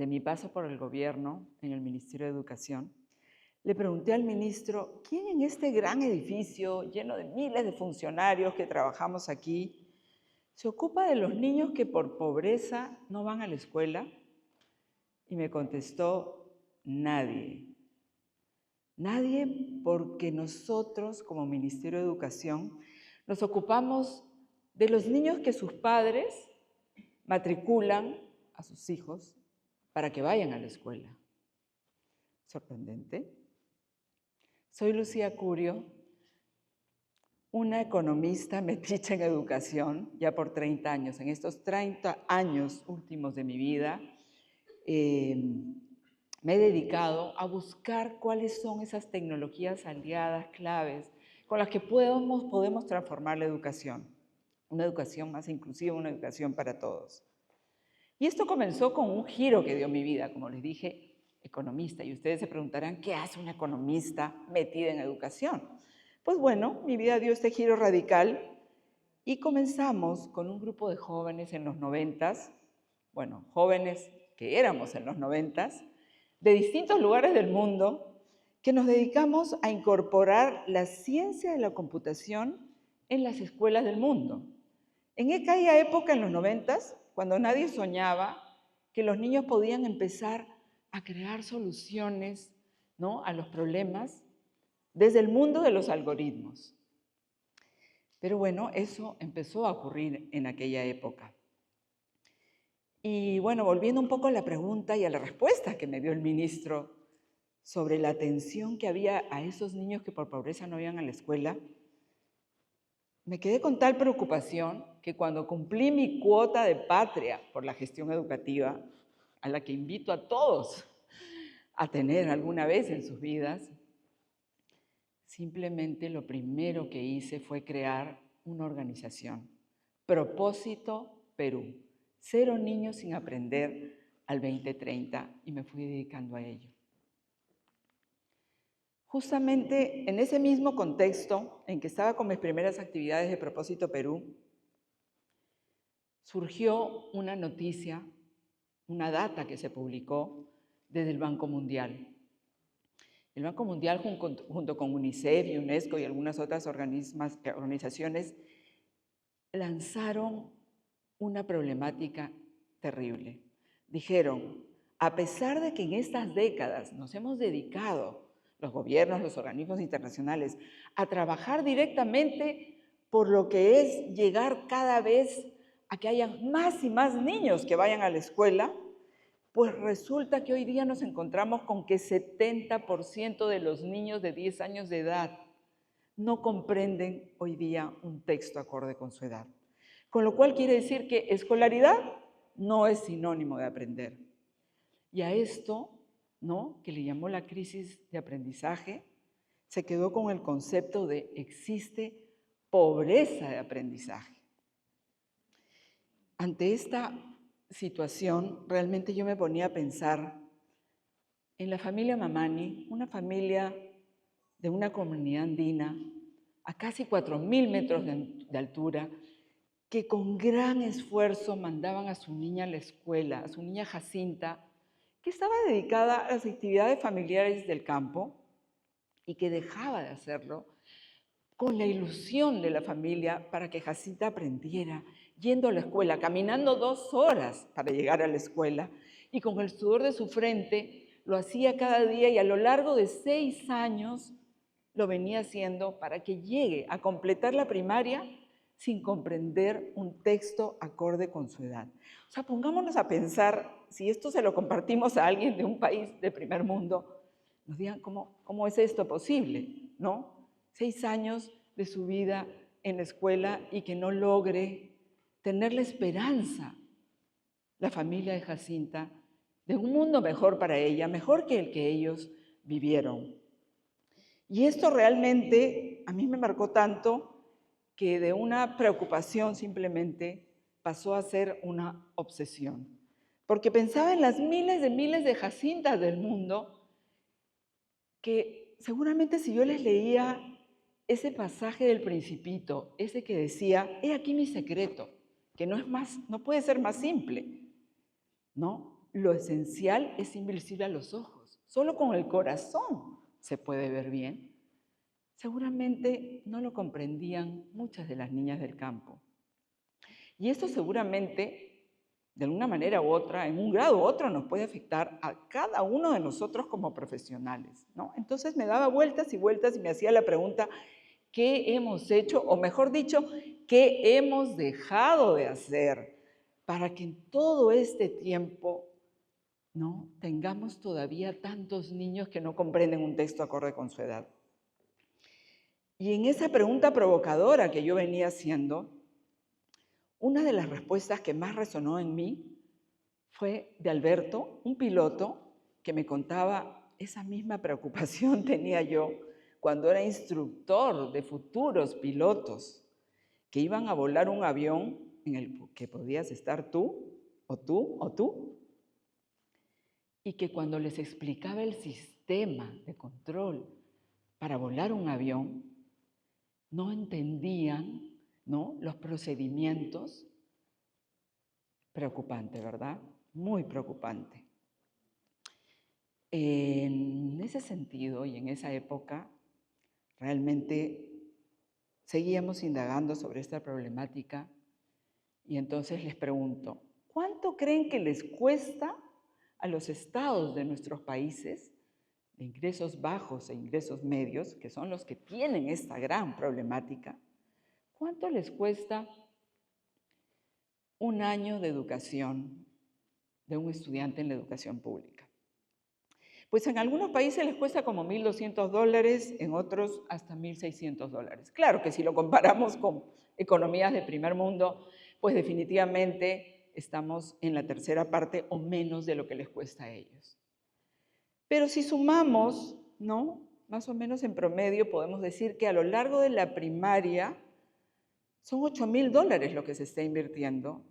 de mi paso por el gobierno en el Ministerio de Educación, le pregunté al ministro, ¿quién en este gran edificio lleno de miles de funcionarios que trabajamos aquí se ocupa de los niños que por pobreza no van a la escuela? Y me contestó, nadie. Nadie, porque nosotros como Ministerio de Educación nos ocupamos de los niños que sus padres matriculan a sus hijos para que vayan a la escuela. Sorprendente. Soy Lucía Curio, una economista metiche en educación ya por 30 años. En estos 30 años últimos de mi vida me he dedicado a buscar cuáles son esas tecnologías aliadas, claves, con las que podemos transformar la educación. Una educación más inclusiva, una educación para todos. Y esto comenzó con un giro que dio mi vida, como les dije, economista. Y ustedes se preguntarán, ¿qué hace una economista metida en educación? Pues bueno, mi vida dio este giro radical y comenzamos con un grupo de jóvenes en los 90s, bueno, jóvenes que éramos en los 90s, de distintos lugares del mundo, que nos dedicamos a incorporar la ciencia de la computación en las escuelas del mundo. En aquella época, en los 90s, cuando nadie soñaba que los niños podían empezar a crear soluciones, ¿no?, a los problemas desde el mundo de los algoritmos. Pero bueno, eso empezó a ocurrir en aquella época. Y bueno, volviendo un poco a la pregunta y a la respuesta que me dio el ministro sobre la atención que había a esos niños que por pobreza no iban a la escuela, me quedé con tal preocupación que cuando cumplí mi cuota de patria por la gestión educativa, a la que invito a todos a tener alguna vez en sus vidas, simplemente lo primero que hice fue crear una organización. Propósito Perú. 0 niños sin aprender al 2030, y me fui dedicando a ello. Justamente en ese mismo contexto en que estaba con mis primeras actividades de Propósito Perú, surgió una noticia, una data que se publicó desde el Banco Mundial. El Banco Mundial, junto con UNICEF y UNESCO y algunas otras organizaciones, lanzaron una problemática terrible. Dijeron, a pesar de que en estas décadas nos hemos dedicado, los gobiernos, los organismos internacionales, a trabajar directamente por lo que es llegar cada vez a que haya más y más niños que vayan a la escuela, pues resulta que hoy día nos encontramos con que 70% de los niños de 10 años de edad no comprenden hoy día un texto acorde con su edad. Con lo cual quiere decir que escolaridad no es sinónimo de aprender. Y a esto, ¿no?, que le llamó la crisis de aprendizaje, se quedó con el concepto de existe pobreza de aprendizaje. Ante esta situación, realmente yo me ponía a pensar en la familia Mamani, una familia de una comunidad andina a casi 4.000 metros de altura, que con gran esfuerzo mandaban a su niña a la escuela, a su niña Jacinta, que estaba dedicada a las actividades familiares del campo y que dejaba de hacerlo con la ilusión de la familia para que Jacinta aprendiera, yendo a la escuela, caminando 2 horas para llegar a la escuela, y con el sudor de su frente lo hacía cada día, y a lo largo de 6 años lo venía haciendo para que llegue a completar la primaria sin comprender un texto acorde con su edad. O sea, pongámonos a pensar, si esto se lo compartimos a alguien de un país de primer mundo, nos digan, ¿cómo es esto posible?, ¿no? 6 años de su vida en la escuela y que no logre tener la esperanza, la familia de Jacinta, de un mundo mejor para ella, mejor que el que ellos vivieron. Y esto realmente a mí me marcó tanto que de una preocupación simplemente pasó a ser una obsesión. Porque pensaba en las miles de Jacintas del mundo que seguramente si yo les leía ese pasaje del Principito, ese que decía, he aquí mi secreto, que no puede ser más simple, ¿no? lo esencial es invisible a los ojos. Solo con el corazón se puede ver bien. Seguramente no lo comprendían muchas de las niñas del campo. Y esto seguramente, de alguna manera u otra, en un grado u otro, nos puede afectar a cada uno de nosotros como profesionales, ¿no? Entonces me daba vueltas y vueltas y me hacía la pregunta, ¿qué hemos hecho? O mejor dicho, ¿qué hemos dejado de hacer para que en todo este tiempo, ¿no?, tengamos todavía tantos niños que no comprenden un texto acorde con su edad? Y en esa pregunta provocadora que yo venía haciendo, una de las respuestas que más resonó en mí fue de Alberto, un piloto que me contaba esa misma preocupación tenía yo cuando era instructor de futuros pilotos que iban a volar un avión en el que podías estar tú, o tú, o tú, y que cuando les explicaba el sistema de control para volar un avión, no entendían, ¿no?, los procedimientos. Preocupante, ¿verdad? Muy preocupante. En ese sentido y en esa época, realmente seguíamos indagando sobre esta problemática y entonces les pregunto, ¿cuánto creen que les cuesta a los estados de nuestros países de ingresos bajos e ingresos medios, que son los que tienen esta gran problemática, cuánto les cuesta un año de educación de un estudiante en la educación pública? Pues en algunos países les cuesta como $1.200, en otros hasta $1.600. Claro que si lo comparamos con economías de primer mundo, pues definitivamente estamos en la tercera parte o menos de lo que les cuesta a ellos. Pero si sumamos, ¿no?, más o menos en promedio podemos decir que a lo largo de la primaria son $8.000 lo que se está invirtiendo.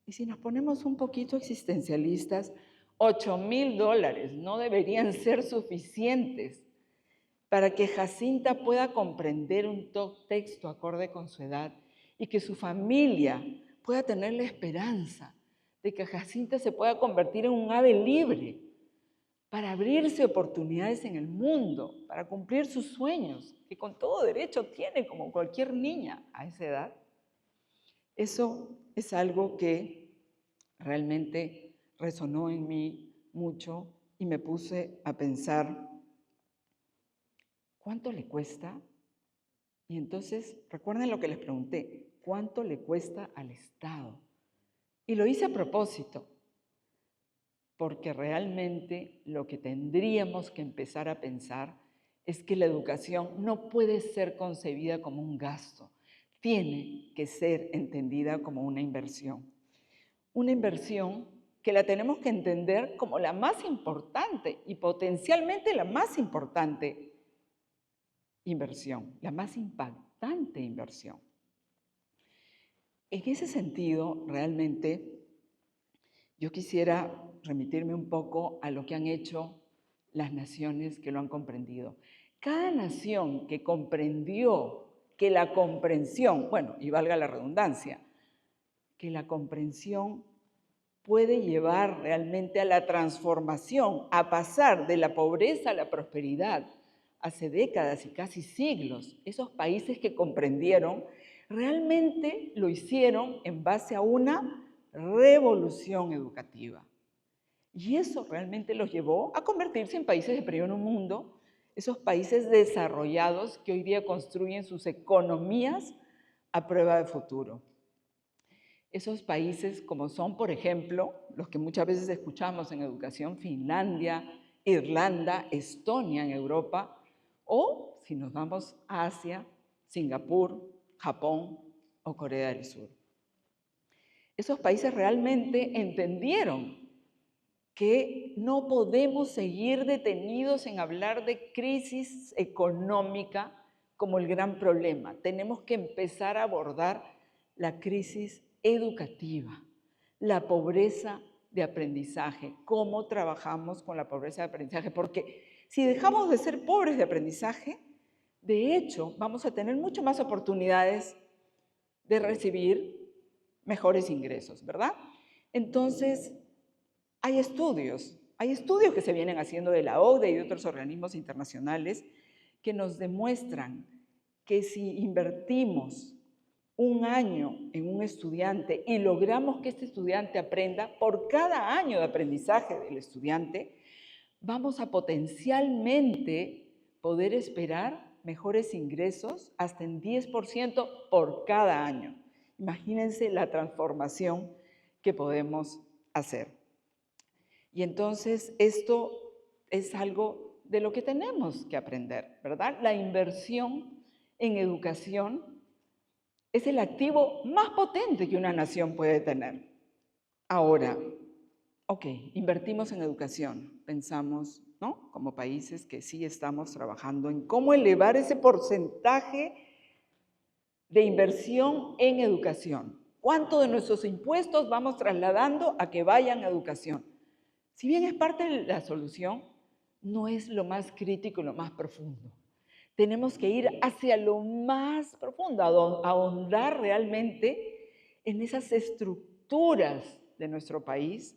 Y si nos ponemos un poquito existencialistas, $8.000 no deberían ser suficientes para que Jacinta pueda comprender un texto acorde con su edad y que su familia pueda tener la esperanza de que Jacinta se pueda convertir en un ave libre para abrirse oportunidades en el mundo, para cumplir sus sueños, que con todo derecho tiene como cualquier niña a esa edad. Eso es algo que realmente resonó en mí mucho y me puse a pensar, ¿cuánto le cuesta? Y entonces, recuerden lo que les pregunté, ¿cuánto le cuesta al Estado? Y lo hice a propósito, porque realmente lo que tendríamos que empezar a pensar es que la educación no puede ser concebida como un gasto, tiene que ser entendida como una inversión. Una inversión que la tenemos que entender como la más importante y potencialmente la más importante inversión, la más impactante inversión. En ese sentido, realmente, yo quisiera remitirme un poco a lo que han hecho las naciones que lo han comprendido. Cada nación que comprendió que la comprensión, bueno, y valga la redundancia, que la comprensión puede llevar realmente a la transformación, a pasar de la pobreza a la prosperidad. Hace décadas y casi siglos, esos países que comprendieron realmente lo hicieron en base a una revolución educativa. Y eso realmente los llevó a convertirse en países de primer mundo, esos países desarrollados que hoy día construyen sus economías a prueba de futuro. Esos países como son, por ejemplo, los que muchas veces escuchamos en educación, Finlandia, Irlanda, Estonia en Europa, o si nos vamos a Asia, Singapur, Japón o Corea del Sur. Esos países realmente entendieron que no podemos seguir detenidos en hablar de crisis económica como el gran problema. Tenemos que empezar a abordar la crisis educativa, la pobreza de aprendizaje, cómo trabajamos con la pobreza de aprendizaje, porque si dejamos de ser pobres de aprendizaje, de hecho vamos a tener mucho más oportunidades de recibir mejores ingresos, ¿verdad? Entonces, Hay estudios que se vienen haciendo de la OCDE y de otros organismos internacionales que nos demuestran que si invertimos un año en un estudiante y logramos que este estudiante aprenda, por cada año de aprendizaje del estudiante, vamos a potencialmente poder esperar mejores ingresos hasta en 10% por cada año. Imagínense la transformación que podemos hacer. Y entonces esto es algo de lo que tenemos que aprender, ¿verdad? La inversión en educación es el activo más potente que una nación puede tener. Ahora, ok, invertimos en educación, pensamos, ¿no? Como países que sí estamos trabajando en cómo elevar ese porcentaje de inversión en educación. ¿Cuánto de nuestros impuestos vamos trasladando a que vayan a educación? Si bien es parte de la solución, no es lo más crítico y lo más profundo. Tenemos que ir hacia lo más profundo, ahondar realmente en esas estructuras de nuestro país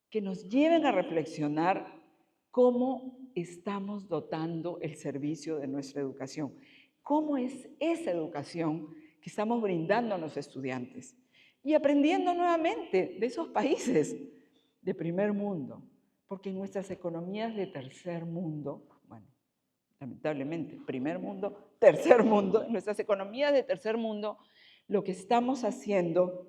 que nos lleven a reflexionar cómo estamos dotando el servicio de nuestra educación. ¿Cómo es esa educación que estamos brindando a los estudiantes? Y aprendiendo nuevamente de esos países de primer mundo, porque en nuestras economías de tercer mundo, bueno, lamentablemente, primer mundo, tercer mundo, en nuestras economías de tercer mundo, lo que estamos haciendo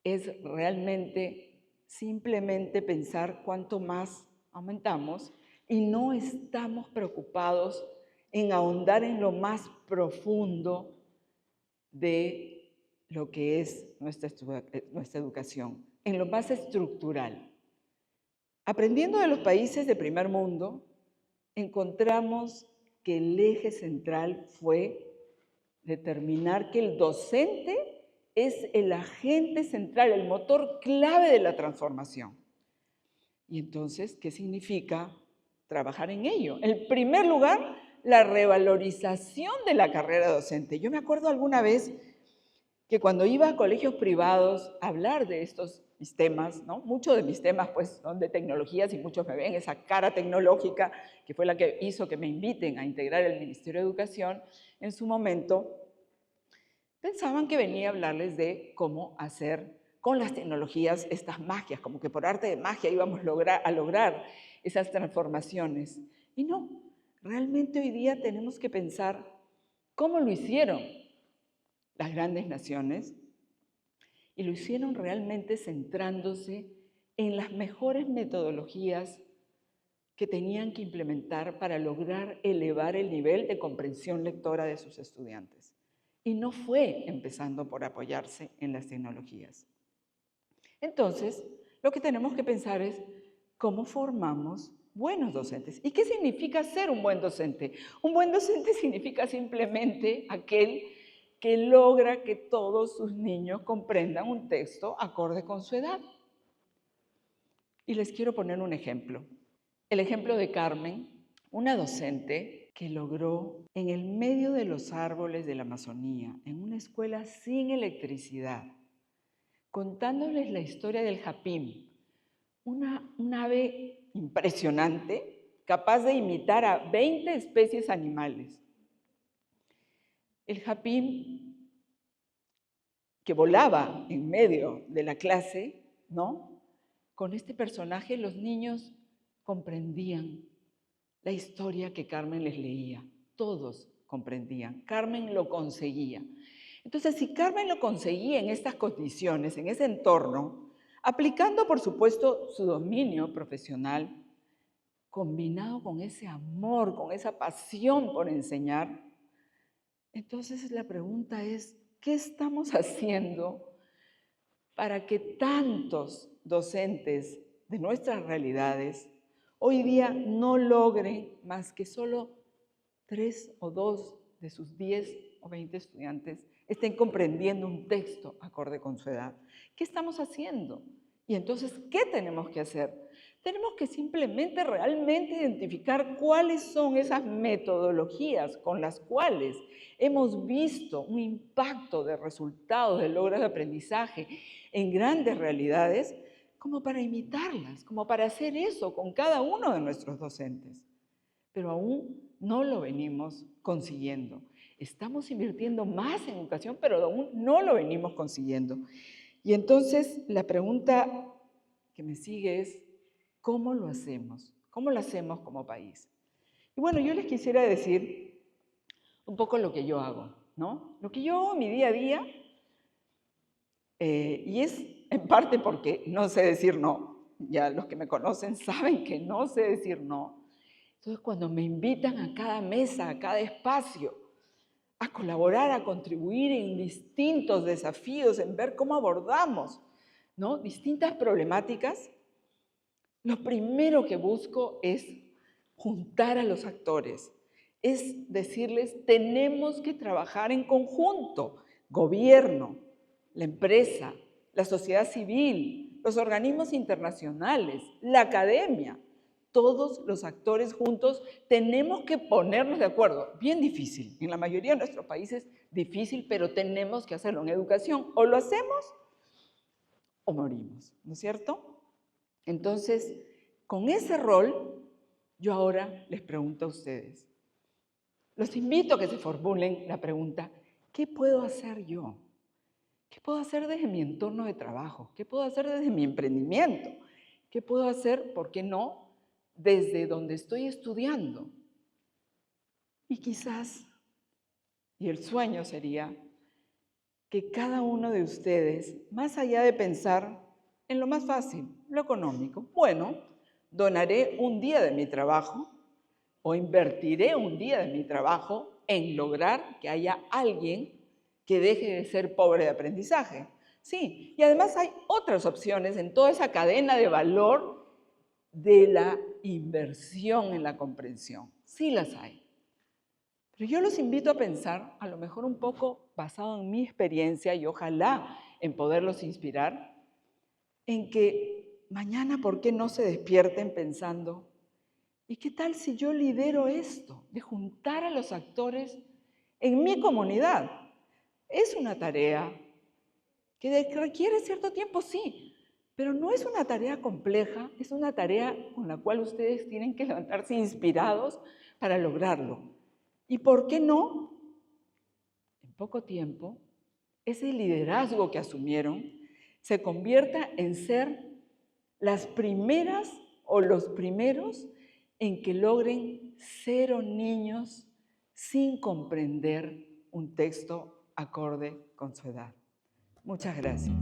es realmente simplemente pensar cuánto más aumentamos y no estamos preocupados en ahondar en lo más profundo de lo que es nuestra educación, en lo más estructural. Aprendiendo de los países de primer mundo, encontramos que el eje central fue determinar que el docente es el agente central, el motor clave de la transformación. Y entonces, ¿qué significa trabajar en ello? En primer lugar, la revalorización de la carrera docente. Yo me acuerdo alguna vez que cuando iba a colegios privados a hablar de estos mis temas, ¿no? Muchos de mis temas pues son de tecnologías y muchos me ven esa cara tecnológica que fue la que hizo que me inviten a integrar el Ministerio de Educación en su momento. Pensaban que venía a hablarles de cómo hacer con las tecnologías estas magias, como que por arte de magia íbamos a lograr esas transformaciones. Y no, realmente hoy día tenemos que pensar cómo lo hicieron las grandes naciones, y lo hicieron realmente centrándose en las mejores metodologías que tenían que implementar para lograr elevar el nivel de comprensión lectora de sus estudiantes. Y no fue empezando por apoyarse en las tecnologías. Entonces, lo que tenemos que pensar es cómo formamos buenos docentes. ¿Y qué significa ser un buen docente? Un buen docente significa simplemente aquel que logra que todos sus niños comprendan un texto acorde con su edad. Y les quiero poner un ejemplo. El ejemplo de Carmen, una docente que logró en el medio de los árboles de la Amazonía, en una escuela sin electricidad, contándoles la historia del japim, un ave impresionante, capaz de imitar a 20 especies animales. El japim que volaba en medio de la clase, ¿no? Con este personaje los niños comprendían la historia que Carmen les leía. Todos comprendían. Carmen lo conseguía. Entonces, si Carmen lo conseguía en estas condiciones, en ese entorno, aplicando, por supuesto, su dominio profesional, combinado con ese amor, con esa pasión por enseñar, entonces la pregunta es, ¿qué estamos haciendo para que tantos docentes de nuestras realidades hoy día no logren más que solo 3 o 2 de sus 10 o 20 estudiantes estén comprendiendo un texto acorde con su edad? ¿Qué estamos haciendo? Y entonces, ¿qué tenemos que hacer? Tenemos que simplemente realmente identificar cuáles son esas metodologías con las cuales hemos visto un impacto de resultados, de logros de aprendizaje en grandes realidades, como para imitarlas, como para hacer eso con cada uno de nuestros docentes. Pero aún no lo venimos consiguiendo. Estamos invirtiendo más en educación, pero aún no lo venimos consiguiendo. Y entonces la pregunta que me sigue es, ¿cómo lo hacemos? ¿Cómo lo hacemos como país? Y bueno, yo les quisiera decir un poco lo que yo hago, ¿no? Lo que yo hago en mi día a día, y es en parte porque no sé decir no. Ya los que me conocen saben que no sé decir no. Entonces, cuando me invitan a cada mesa, a cada espacio, a colaborar, a contribuir en distintos desafíos, en ver cómo abordamos, ¿no?, distintas problemáticas, lo primero que busco es juntar a los actores, es decirles, tenemos que trabajar en conjunto, gobierno, la empresa, la sociedad civil, los organismos internacionales, la academia. Todos los actores juntos tenemos que ponernos de acuerdo. Bien difícil, en la mayoría de nuestros países difícil, pero tenemos que hacerlo en educación. O lo hacemos o morimos, ¿no es cierto? Entonces, con ese rol, yo ahora les pregunto a ustedes. Los invito a que se formulen la pregunta, ¿qué puedo hacer yo? ¿Qué puedo hacer desde mi entorno de trabajo? ¿Qué puedo hacer desde mi emprendimiento? ¿Qué puedo hacer, por qué no, desde donde estoy estudiando? Y quizás, y el sueño sería, que cada uno de ustedes, más allá de pensar en lo más fácil, lo económico, bueno, donaré un día de mi trabajo o invertiré un día de mi trabajo en lograr que haya alguien que deje de ser pobre de aprendizaje. Sí, y además hay otras opciones en toda esa cadena de valor de la inversión en la comprensión. Sí las hay. Pero yo los invito a pensar, a lo mejor un poco basado en mi experiencia y ojalá en poderlos inspirar, en que mañana, ¿por qué no se despierten pensando, ¿y qué tal si yo lidero esto, de juntar a los actores en mi comunidad? Es una tarea que requiere cierto tiempo, sí, pero no es una tarea compleja, es una tarea con la cual ustedes tienen que levantarse inspirados para lograrlo. ¿Y por qué no? En poco tiempo, ese liderazgo que asumieron se convierta en ser las primeras o los primeros en que logren 0 niños sin comprender un texto acorde con su edad. Muchas gracias.